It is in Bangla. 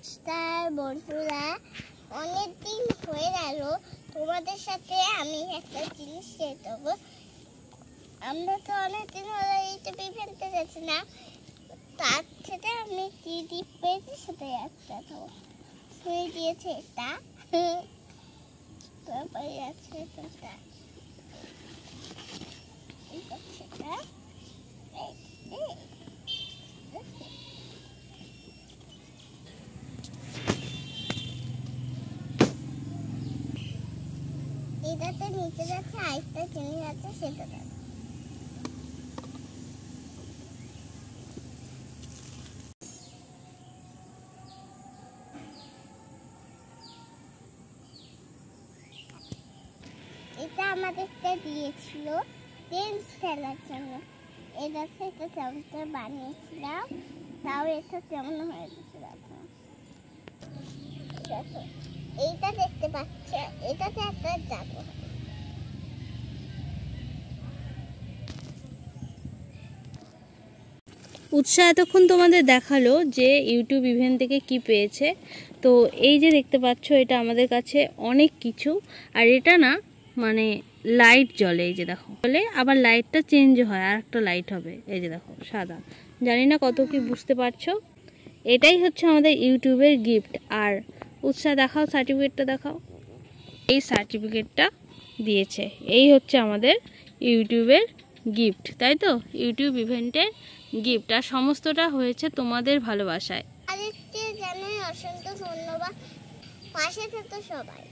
নমস্কার বন্ধুরা, অনেকদিন হয়ে গেল তোমাদের সাথে আমি একটা জিনিস শেয়ার করবো। আমরা তো অনেকদিন হলো ইউটিউব ইভেন্টে যাচ্ছি না, তার থেকে আমি কি টিপ পেয়েছি সেটাই একটা তো হয়ে গিয়েছে। এটা তারপরে আছে সেটা এটাতে নিচে যাচ্ছে, আরেকটা জিনিস আছে সেটা দেখো। এটা আমাদেরকে দিয়েছিল টেন্স খেলার জন্য। এটা থেকে চামচটা বানিয়েছিলাম, তাও এটা কেমন হয়ে গেছে দেখো। এইটা দেখতে পাচ্ছ, এটাতে একটা যাবো। উৎসাহ এতক্ষণ তোমাদের দেখালো যে ইউটিউব ইভেন্ট থেকে কি পেয়েছে। তো এই যে দেখতে পাচ্ছ, এটা আমাদের কাছে অনেক কিছু। আর এটা না মানে লাইট জ্বলে, এই যে দেখো বলে, আবার লাইটটা চেঞ্জ হয়, আর একটা লাইট হবে, এই যে দেখো সাদা। জানি না কত কি বুঝতে পারছো। এটাই হচ্ছে আমাদের ইউটিউবের গিফট। আর উৎসাহ দেখাও, সার্টিফিকেটটা দেখাও। এই সার্টিফিকেটটা দিয়েছে, এই হচ্ছে আমাদের ইউটিউবের গিফট, তাই তো? ইউটিউব ইভেন্টের গিফট। আর সমস্তটা হয়েছে তোমাদের ভালোবাসায়। আরেকটি জানাই অসংখ্য ধন্যবাদ, পাশে থাকতো সবাই।